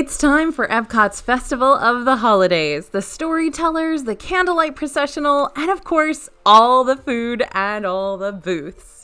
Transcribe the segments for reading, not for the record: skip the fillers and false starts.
It's time for EPCOT's Festival of the Holidays, the storytellers, the Candlelight Processional, and of course, all the food and all the booths.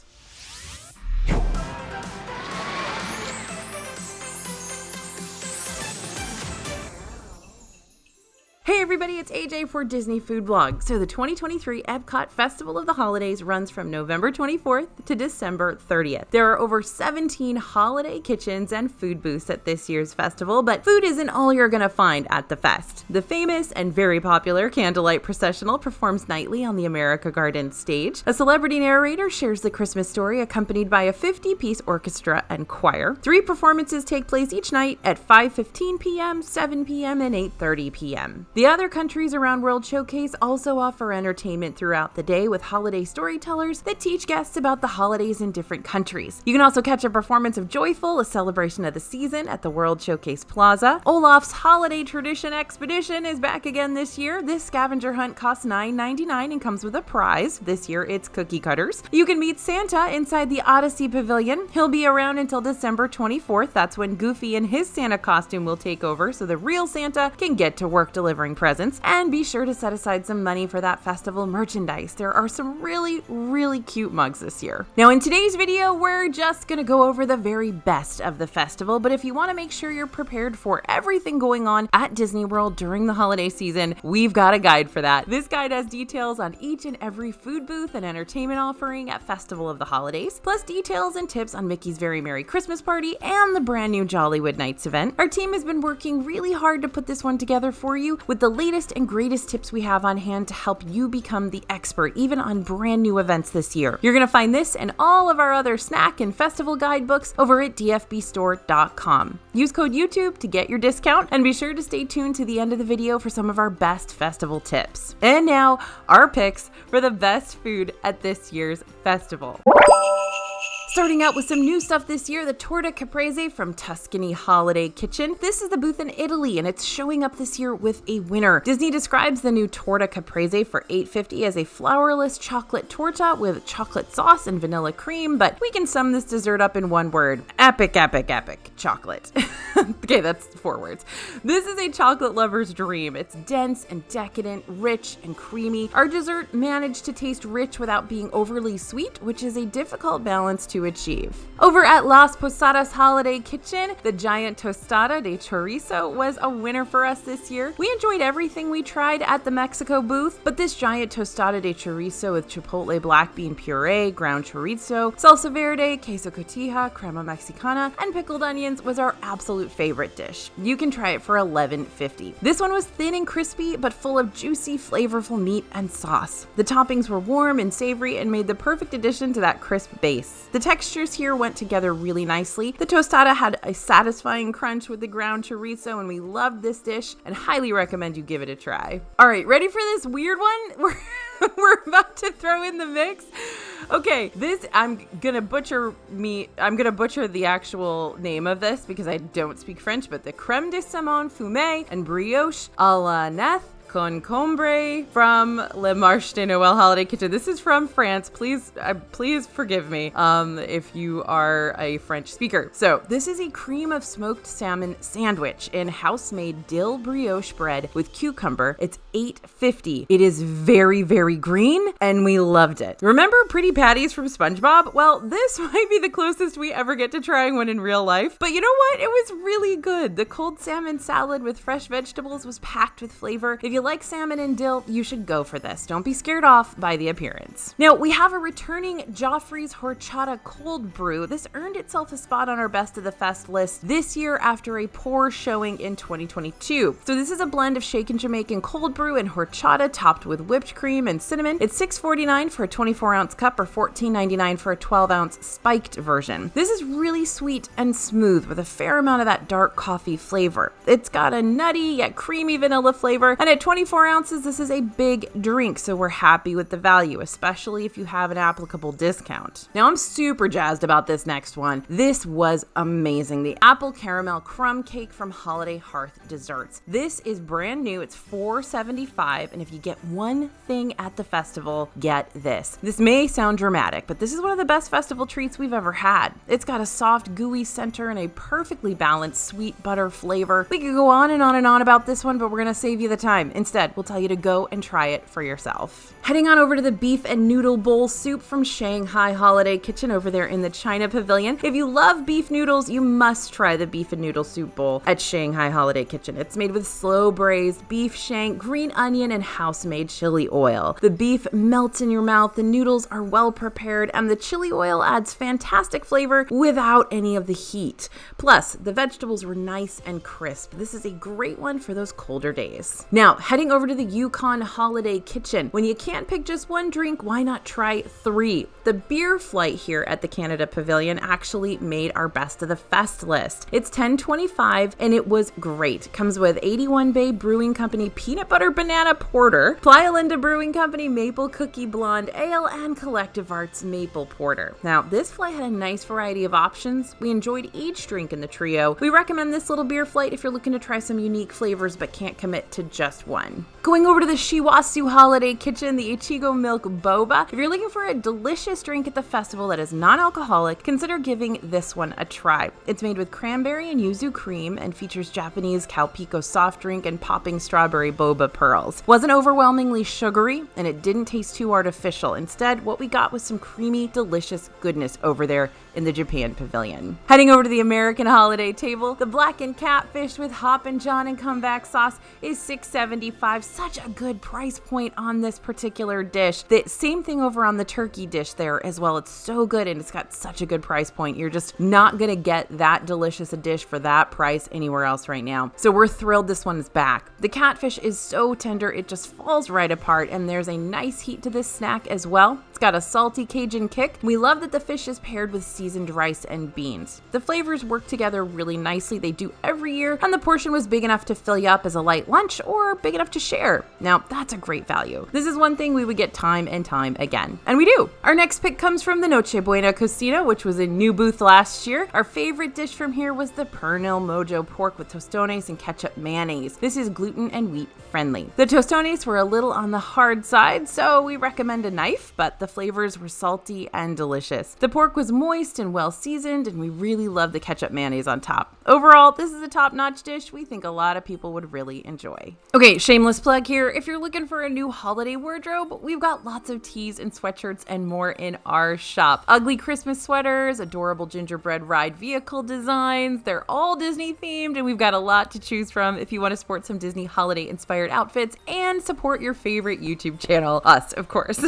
Hey everybody, it's AJ for Disney Food Blog. So the 2023 EPCOT Festival of the Holidays runs from November 24th to December 30th. There are over 17 holiday kitchens and food booths at this year's festival, but food isn't all you're gonna find at the fest. The famous and very popular Candlelight Processional performs nightly on the America Gardens stage. A celebrity narrator shares the Christmas story accompanied by a 50-piece orchestra and choir. 3 performances take place each night at 5:15 p.m., 7 p.m., and 8:30 p.m. The other countries around World Showcase also offer entertainment throughout the day with holiday storytellers that teach guests about the holidays in different countries. You can also catch a performance of Joyful, a celebration of the season at the World Showcase Plaza. Olaf's Holiday Tradition Expedition is back again this year. This scavenger hunt costs $9.99 and comes with a prize. This year it's cookie cutters. You can meet Santa inside the Odyssey Pavilion. He'll be around until December 24th. That's when Goofy in his Santa costume will take over so the real Santa can get to work delivering presents, and be sure to set aside some money for that festival merchandise. There are some really cute mugs this year. Now in today's video, we're just gonna go over the very best of the festival, but if you want to make sure you're prepared for everything going on at Disney World during the holiday season, we've got a guide for that. This guide has details on each and every food booth and entertainment offering at Festival of the Holidays, plus details and tips on Mickey's Very Merry Christmas Party and the brand new Jollywood Nights event. Our team has been working really hard to put this one together for you with the latest and greatest tips we have on hand to help you become the expert, even on brand new events this year. You're going to find this and all of our other snack and festival guidebooks over at dfbstore.com. Use code YouTube to get your discount, and be sure to stay tuned to the end of the video for some of our best festival tips. And now, our picks for the best food at this year's festival. Starting out with some new stuff this year, the Torta Caprese from Tuscany Holiday Kitchen. This is the booth in Italy, and it's showing up this year with a winner. Disney describes the new Torta Caprese for $8.50 as a flourless chocolate torta with chocolate sauce and vanilla cream, but we can sum this dessert up in one word: epic chocolate. Okay, that's 4 words. This is a chocolate lover's dream. It's dense and decadent, rich and creamy. Our dessert managed to taste rich without being overly sweet, which is a difficult balance to achieve. Over at Las Posadas Holiday Kitchen, the giant tostada de chorizo was a winner for us this year. We enjoyed everything we tried at the Mexico booth, but this giant tostada de chorizo with chipotle black bean puree, ground chorizo, salsa verde, queso cotija, crema mexicana, and pickled onions was our absolute favorite dish. You can try it for $11.50. This one was thin and crispy, but full of juicy, flavorful meat and sauce. The toppings were warm and savory and made the perfect addition to that crisp base. The textures here went together really nicely. The tostada had a satisfying crunch with the ground chorizo, and we loved this dish and highly recommend you give it a try. All right, ready for this weird one we're about to throw in the mix? Okay, I'm gonna butcher the actual name of this because I don't speak French, but the crème de saumon fumée and brioche à la neth concombre from Le Marché de Noël Holiday Kitchen. This is from France. Please forgive me if you are a French speaker. So this is a cream of smoked salmon sandwich in house-made dill brioche bread with cucumber. It's $8.50. It is very green, and we loved it. Remember Pretty Patties from SpongeBob? Well, this might be the closest we ever get to trying one in real life. But you know what? It was really good. The cold salmon salad with fresh vegetables was packed with flavor. If you like salmon and dill, you should go for this. Don't be scared off by the appearance. Now, we have a returning Joffrey's Horchata Cold Brew. This earned itself a spot on our Best of the Fest list this year after a poor showing in 2022. So this is a blend of shaken Jamaican cold brew and horchata topped with whipped cream and cinnamon. It's $6.49 for a 24-ounce cup or $14.99 for a 12-ounce spiked version. This is really sweet and smooth with a fair amount of that dark coffee flavor. It's got a nutty yet creamy vanilla flavor, and at 24 ounces, this is a big drink, so we're happy with the value, especially if you have an applicable discount. Now I'm super jazzed about this next one. This was amazing. The apple caramel crumb cake from Holiday Hearth Desserts. This is brand new. It's $4.75, and if you get one thing at the festival, get this. This may sound dramatic, but this is one of the best festival treats we've ever had. It's got a soft, gooey center and a perfectly balanced sweet butter flavor. We could go on and on and on about this one, but we're gonna save you the time. Instead, we'll tell you to go and try it for yourself. Heading on over to the beef and noodle bowl soup from Shanghai Holiday Kitchen over there in the China Pavilion. If you love beef noodles, you must try the beef and noodle soup bowl at Shanghai Holiday Kitchen. It's made with slow braised beef shank, green onion, and house-made chili oil. The beef melts in your mouth, the noodles are well prepared, and the chili oil adds fantastic flavor without any of the heat. Plus, the vegetables were nice and crisp. This is a great one for those colder days. Now, heading over to the Yukon Holiday Kitchen. When you can't pick just one drink, why not try 3? The beer flight here at the Canada Pavilion actually made our best of the fest list. It's $10.25 and it was great. Comes with 81 Bay Brewing Company Peanut Butter Banana Porter, Playa Linda Brewing Company Maple Cookie Blonde Ale, and Collective Arts Maple Porter. Now, this flight had a nice variety of options. We enjoyed each drink in the trio. We recommend this little beer flight if you're looking to try some unique flavors but can't commit to just one. Going over to the Shiwasu Holiday Kitchen, the Ichigo Milk Boba. If you're looking for a delicious drink at the festival that is non-alcoholic, consider giving this one a try. It's made with cranberry and yuzu cream and features Japanese Calpico soft drink and popping strawberry boba pearls. Wasn't overwhelmingly sugary, and it didn't taste too artificial. Instead, what we got was some creamy, delicious goodness over there in the Japan Pavilion. Heading over to the American Holiday Table, the blackened catfish with Hoppin' John and comeback sauce is $6.75. Such a good price point on this particular dish. The same thing over on the turkey dish there as well. It's so good and it's got such a good price point. You're just not gonna get that delicious a dish for that price anywhere else right now. So we're thrilled this one is back. The catfish is so tender, it just falls right apart, and there's a nice heat to this snack as well. It's got a salty Cajun kick. We love that the fish is paired with seasoned rice and beans. The flavors work together really nicely. They do every year, and the portion was big enough to fill you up as a light lunch or big enough to share. Now, that's a great value. This is one thing we would get time and time again. And we do. Our next pick comes from the Noche Buena Cocina, which was a new booth last year. Our favorite dish from here was the Pernil Mojo pork with tostones and ketchup mayonnaise. This is gluten and wheat friendly. The tostones were a little on the hard side, so we recommend a knife, but the flavors were salty and delicious. The pork was moist and well seasoned, and we really love the ketchup mayonnaise on top. Overall, this is a top-notch dish we think a lot of people would really enjoy. Okay, shameless plug here. If you're looking for a new holiday wardrobe, we've got lots of tees and sweatshirts and more in our shop. Ugly Christmas sweaters, adorable gingerbread ride vehicle designs. They're all Disney themed, and we've got a lot to choose from if you want to sport some Disney holiday inspired outfits and support your favorite YouTube channel, us, of course.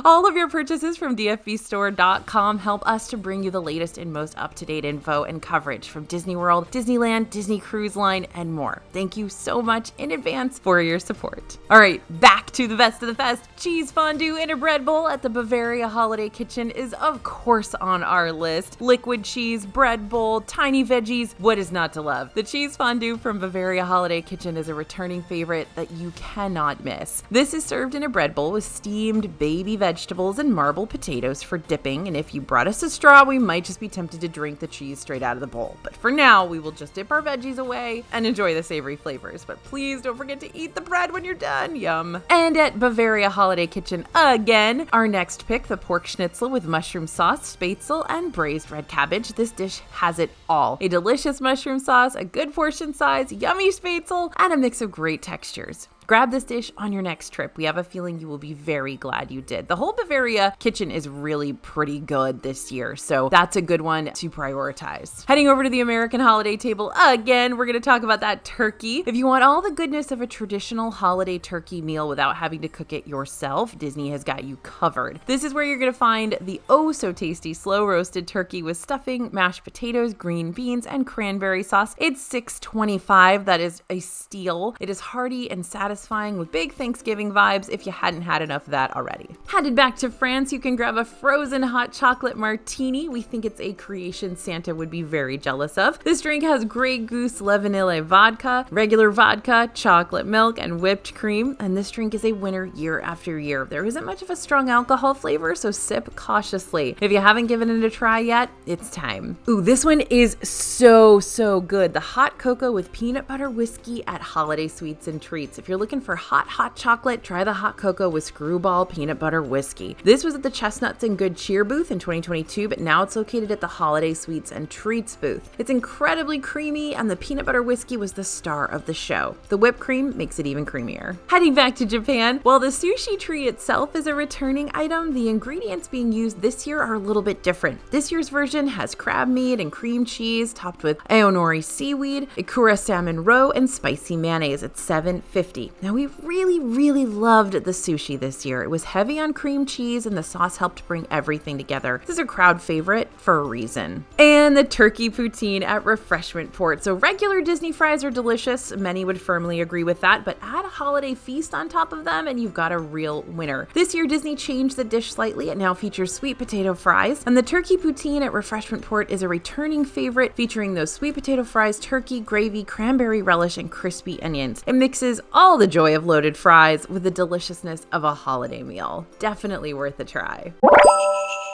All of your purchases from dfbstore.com help us to bring you the latest and most up-to-date info and coverage from Disney World, Disneyland, Disney Cruise Line, and more. Thank you so much in advance for your support. All right, back to the best of the fest. Cheese fondue in a bread bowl at the Bavaria Holiday Kitchen is of course on our list. Liquid cheese, bread bowl, tiny veggies, what is not to love? The cheese fondue from Bavaria Holiday Kitchen is a returning favorite that you cannot miss. This is served in a bread bowl with steamed baby vegetables and marbled potatoes for dipping, and if you brought us a straw, we might just be tempted to drink the cheese straight out of the bowl. But for now, we will just dip our veggies away and enjoy the savory flavors. But please don't forget to eat the bread when you're done. Yum. And at Bavaria Holiday Kitchen again, our next pick, the pork schnitzel with mushroom sauce, spätzle, and braised red cabbage. This dish has it all. A delicious mushroom sauce, a good portion size, yummy spätzle, and a mix of great textures. Grab this dish on your next trip. We have a feeling you will be very glad you did. The whole Bavaria kitchen is really pretty good this year, so that's a good one to prioritize. Heading over to the American Holiday Table again, we're going to talk about that turkey. If you want all the goodness of a traditional holiday turkey meal without having to cook it yourself, Disney has got you covered. This is where you're going to find the oh so tasty slow roasted turkey with stuffing, mashed potatoes, green beans, and cranberry sauce. It's $6.25. That is a steal. It is hearty and satisfying satisfying with big Thanksgiving vibes if you hadn't had enough of that already. Headed back to France, you can grab a frozen hot chocolate martini. We think it's a creation Santa would be very jealous of. This drink has Grey Goose Le Vanille vodka, regular vodka, chocolate milk, and whipped cream, and this drink is a winner year after year. There isn't much of a strong alcohol flavor, so sip cautiously. If you haven't given it a try yet, it's time. Ooh, this one is so good. The hot cocoa with peanut butter whiskey at Holiday Sweets and Treats. If you're looking for hot chocolate, try the hot cocoa with Screwball peanut butter whiskey. This was at the Chestnuts and Good Cheer booth in 2022, but now it's located at the Holiday Sweets and Treats booth. It's incredibly creamy, and the peanut butter whiskey was the star of the show. The whipped cream makes it even creamier. Heading back to Japan, while the sushi tree itself is a returning item, the ingredients being used this year are a little bit different. This year's version has crab meat and cream cheese topped with aonori seaweed, ikura salmon roe, and spicy mayonnaise at $7.50. Now, we really loved the sushi this year. It was heavy on cream cheese, and the sauce helped bring everything together. This is a crowd favorite for a reason. And the turkey poutine at Refreshment Port. So regular Disney fries are delicious. Many would firmly agree with that, but add a holiday feast on top of them and you've got a real winner. This year, Disney changed the dish slightly. It now features sweet potato fries, and the turkey poutine at Refreshment Port is a returning favorite, featuring those sweet potato fries, turkey, gravy, cranberry relish, and crispy onions. It mixes all the joy of loaded fries with the deliciousness of a holiday meal. Definitely worth a try.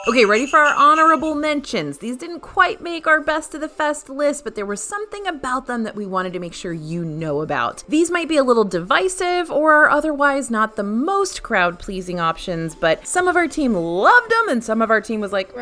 Okay, ready for our honorable mentions. These didn't quite make our best of the fest list, but there was something about them that we wanted to make sure you know about. These might be a little divisive or are otherwise not the most crowd-pleasing options, but some of our team loved them and some of our team was like,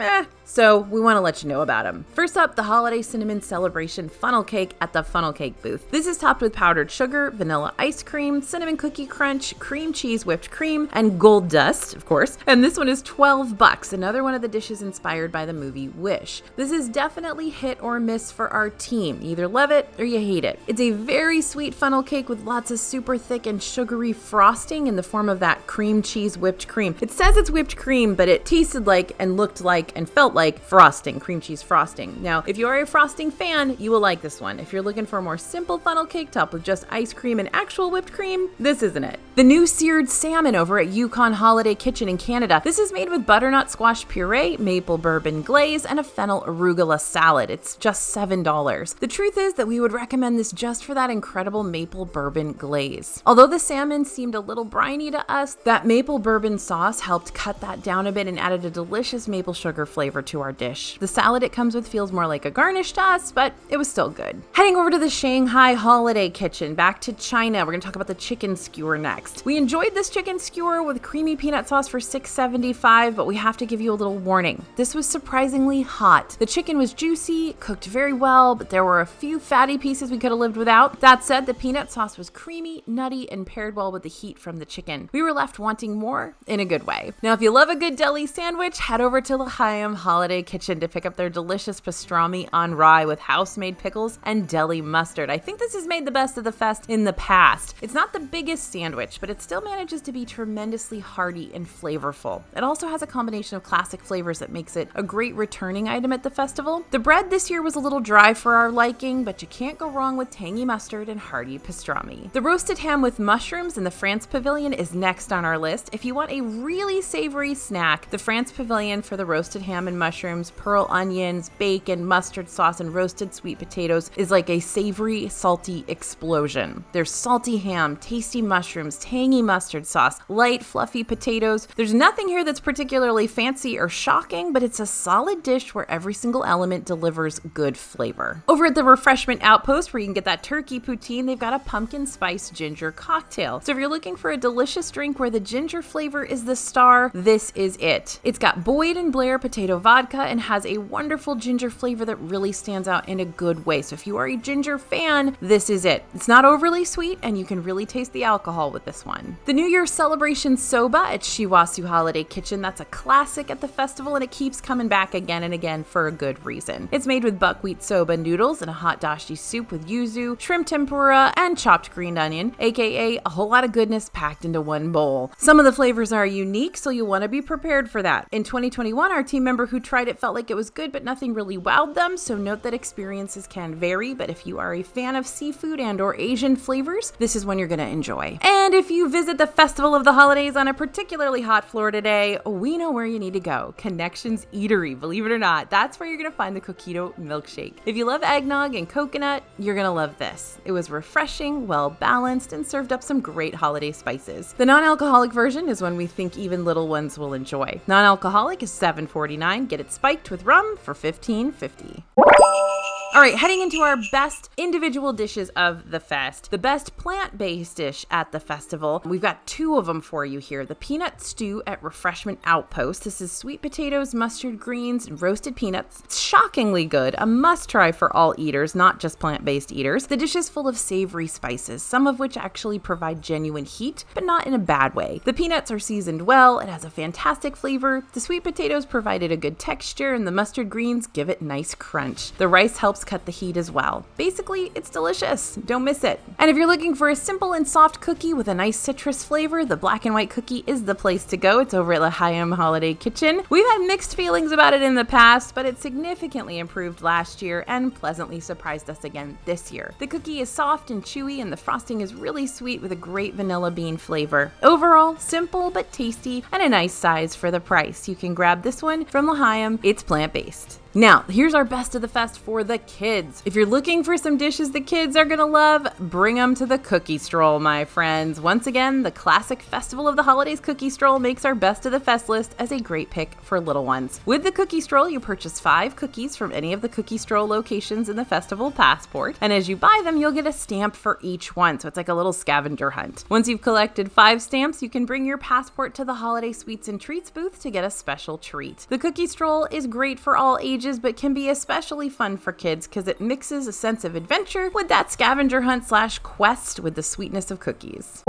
so we want to let you know about them. First up, the Holiday Cinnamon Celebration Funnel Cake at the Funnel Cake booth. This is topped with powdered sugar, vanilla ice cream, cinnamon cookie crunch, cream cheese whipped cream, and gold dust, of course. And this one is $12, another one of the dishes inspired by the movie Wish. This is definitely hit or miss for our team. You either love it or you hate it. It's a very sweet funnel cake with lots of super thick and sugary frosting in the form of that cream cheese whipped cream. It says it's whipped cream, but it tasted like and looked like and felt like frosting, cream cheese frosting. Now, if you are a frosting fan, you will like this one. If you're looking for a more simple funnel cake topped with just ice cream and actual whipped cream, this isn't it. The new seared salmon over at Yukon Holiday Kitchen in Canada. This is made with butternut squash puree, maple bourbon glaze, and a fennel arugula salad. It's just $7. The truth is that we would recommend this just for that incredible maple bourbon glaze. Although the salmon seemed a little briny to us, that maple bourbon sauce helped cut that down a bit and added a delicious maple sugar flavor to our dish. The salad it comes with feels more like a garnish to us, but it was still good. Heading over to the Shanghai Holiday Kitchen, back to China, we're going to talk about the chicken skewer next. We enjoyed this chicken skewer with creamy peanut sauce for $6.75, but we have to give you a little warning. This was surprisingly hot. The chicken was juicy, cooked very well, but there were a few fatty pieces we could have lived without. That said, the peanut sauce was creamy, nutty, and paired well with the heat from the chicken. We were left wanting more in a good way. Now, if you love a good deli sandwich, head over to L'Chaim Holiday Kitchen to pick up their delicious pastrami on rye with house-made pickles and deli mustard. I think this has made the best of the fest in the past. It's not the biggest sandwich, but it still manages to be tremendously hearty and flavorful. It also has a combination of classic flavors that makes it a great returning item at the festival. The bread this year was a little dry for our liking, but you can't go wrong with tangy mustard and hearty pastrami. The roasted ham with mushrooms in the France Pavilion is next on our list. If you want a really savory snack, the France Pavilion for the roasted ham and mushrooms, pearl onions, bacon, mustard sauce, and roasted sweet potatoes is like a savory, salty explosion. There's salty ham, tasty mushrooms, tangy mustard sauce, light, fluffy potatoes. There's nothing here that's particularly fancy or shocking, but it's a solid dish where every single element delivers good flavor. Over at the Refreshment Outpost, where you can get that turkey poutine, they've got a pumpkin spice ginger cocktail. So if you're looking for a delicious drink where the ginger flavor is the star, this is it. It's got Boyd and Blair potato vodka and has a wonderful ginger flavor that really stands out in a good way. So if you are a ginger fan, this is it. It's not overly sweet and you can really taste the alcohol with this one. The New Year's celebration soba at Shiwasu Holiday Kitchen, that's a classic at the festival, and it keeps coming back again and again for a good reason. It's made with buckwheat soba noodles and a hot dashi soup with yuzu, shrimp tempura, and chopped green onion, aka a whole lot of goodness packed into one bowl. Some of the flavors are unique, so you'll want to be prepared for that. In 2021, our team member who tried it felt like it was good, but nothing really wowed them, so note that experiences can vary, but if you are a fan of seafood and or Asian flavors, this is one you're going to enjoy. And if you visit the Festival of the Holidays on a particularly hot Florida day, we know where you need to go. Connections Eatery, believe it or not. That's where you're going to find the Coquito milkshake. If you love eggnog and coconut, you're going to love this. It was refreshing, well balanced, and served up some great holiday spices. The non-alcoholic version is one we think even little ones will enjoy. Non-alcoholic is $7.49. Get it spiked with rum for $15.50. All right, heading into our best individual dishes of the fest. The best plant-based dish at the festival. We've got two of them for you here. The peanut stew at Refreshment Outpost. This is sweet potatoes, mustard greens, and roasted peanuts. It's shockingly good. A must-try for all eaters, not just plant-based eaters. The dish is full of savory spices, some of which actually provide genuine heat, but not in a bad way. The peanuts are seasoned well. It has a fantastic flavor. The sweet potatoes provided a good texture, and the mustard greens give it nice crunch. The rice helps cut the heat as well. Basically, it's delicious. Don't miss it. And if you're looking for a simple and soft cookie with a nice citrus flavor, the black and white cookie is the place to go. It's over at L'Chaim Holiday Kitchen. We've had mixed feelings about it in the past, but it significantly improved last year and pleasantly surprised us again this year. The cookie is soft and chewy, and the frosting is really sweet with a great vanilla bean flavor. Overall, simple but tasty and a nice size for the price. You can grab this one from L'Chaim. It's plant-based. Now, here's our best of the fest for the kids. If you're looking for some dishes the kids are gonna love, bring them to the cookie stroll, my friends. Once again, the classic Festival of the Holidays cookie stroll makes our best of the fest list as a great pick for little ones. With the cookie stroll, you purchase 5 cookies from any of the cookie stroll locations in the festival passport, and as you buy them, you'll get a stamp for each one, so it's like a little scavenger hunt. Once you've collected 5 stamps, you can bring your passport to the Holiday Sweets and Treats booth to get a special treat. The cookie stroll is great for all ages, but can be especially fun for kids because it mixes a sense of adventure with that scavenger hunt / quest with the sweetness of cookies.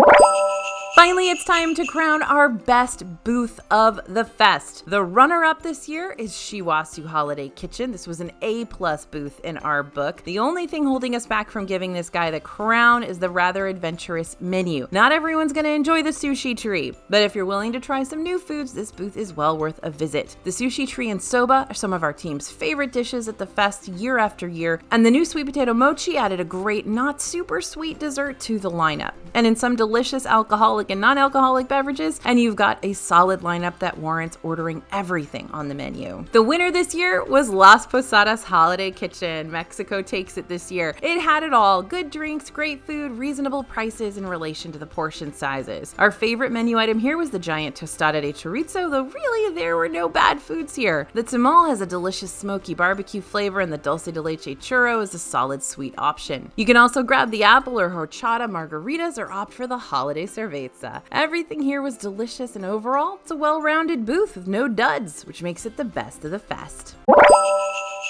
Finally, it's time to crown our best booth of the fest. The runner-up this year is Shiwasu Holiday Kitchen. This was an A+ booth in our book. The only thing holding us back from giving this guy the crown is the rather adventurous menu. Not everyone's going to enjoy the sushi tree, but if you're willing to try some new foods, this booth is well worth a visit. The sushi tree and soba are some of our team's favorite dishes at the fest year after year, and the new sweet potato mochi added a great, not super sweet dessert to the lineup. And in some delicious alcoholic and non-alcoholic beverages, and you've got a solid lineup that warrants ordering everything on the menu. The winner this year was Las Posadas Holiday Kitchen. Mexico takes it this year. It had it all: good drinks, great food, reasonable prices in relation to the portion sizes. Our favorite menu item here was the giant tostada de chorizo, though really there were no bad foods here. The tamal has a delicious smoky barbecue flavor, and the dulce de leche churro is a solid sweet option. You can also grab the apple or horchata margaritas or opt for the holiday cerveza. Everything here was delicious, and overall, it's a well-rounded booth with no duds, which makes it the best of the fest.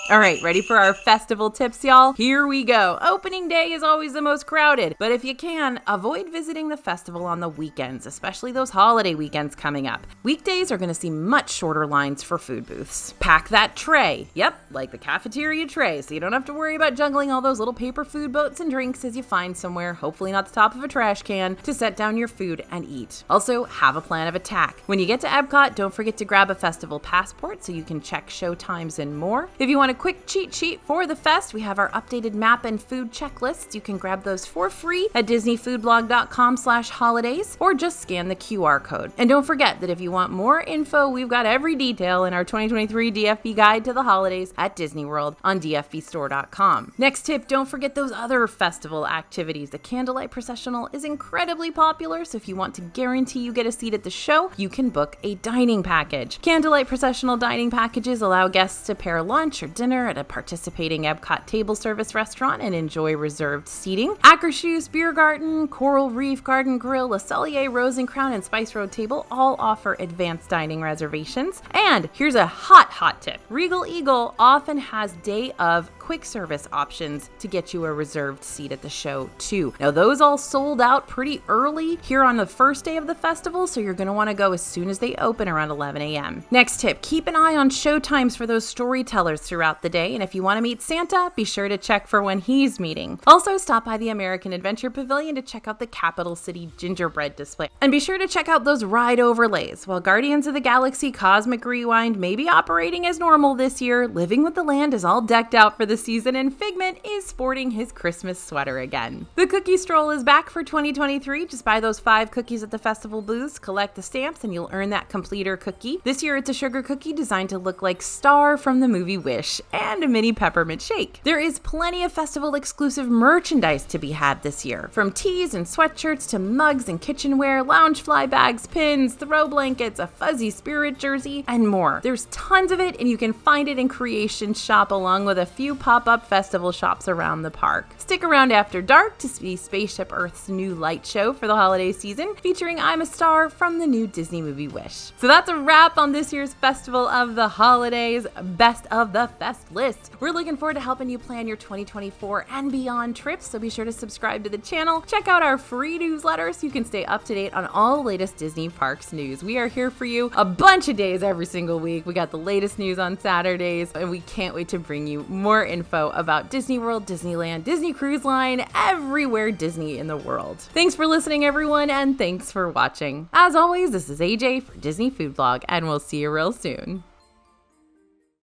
All right, ready for our festival tips, y'all? Here we go. Opening day is always the most crowded, but if you can, avoid visiting the festival on the weekends, especially those holiday weekends coming up. Weekdays are going to see much shorter lines for food booths. Pack that tray. Yep, like the cafeteria tray, so you don't have to worry about juggling all those little paper food boats and drinks as you find somewhere, hopefully not the top of a trash can, to set down your food and eat. Also, have a plan of attack. When you get to EPCOT, don't forget to grab a festival passport so you can check show times and more. If you want a quick cheat sheet for the fest, we have our updated map and food checklists. You can grab those for free at disneyfoodblog.com/holidays or just scan the QR code. And don't forget that if you want more info, we've got every detail in our 2023 DFB Guide to the Holidays at Disney World on dfbstore.com. Next tip, don't forget those other festival activities. The Candlelight Processional is incredibly popular, so if you want to guarantee you get a seat at the show, you can book a dining package. Candlelight Processional dining packages allow guests to pair lunch or dinner at a participating EPCOT table service restaurant and enjoy reserved seating. Akershus Beer Garden, Coral Reef Garden Grill, Le Cellier Rose and Crown, and Spice Road Table all offer advanced dining reservations. And here's a hot tip. Regal Eagle often has day of quick service options to get you a reserved seat at the show too. Now those all sold out pretty early here on the first day of the festival, so you're going to want to go as soon as they open around 11 a.m. Next tip, keep an eye on show times for those storytellers throughout the day, and if you want to meet Santa, be sure to check for when he's meeting. Also, stop by the American Adventure Pavilion to check out the Capital City gingerbread display. And be sure to check out those ride overlays. While Guardians of the Galaxy Cosmic Rewind may be operating as normal this year, Living with the Land is all decked out for the season, and Figment is sporting his Christmas sweater again. The cookie stroll is back for 2023. Just buy those 5 cookies at the festival booths, collect the stamps, and you'll earn that completer cookie. This year it's a sugar cookie designed to look like Star from the movie Wish, and a mini peppermint shake. There is plenty of festival exclusive merchandise to be had this year, from tees and sweatshirts to mugs and kitchenware, lounge fly bags, pins, throw blankets, a fuzzy spirit jersey, and more. There's tons of it, and you can find it in Creation Shop along with a few pop-up festival shops around the park. Stick around after dark to see Spaceship Earth's new light show for the holiday season, featuring I'm a Star from the new Disney movie Wish. So that's a wrap on this year's Festival of the Holidays Best of the Fest list. We're looking forward to helping you plan your 2024 and beyond trips, so be sure to subscribe to the channel. Check out our free newsletter so you can stay up to date on all the latest Disney parks news. We are here for you a bunch of days every single week. We got the latest news on Saturdays, and we can't wait to bring you more info about Disney World, Disneyland, Disney Cruise Line, everywhere Disney in the world. Thanks for listening, everyone, and thanks for watching. As always, this is AJ for Disney Food Blog, and we'll see you real soon.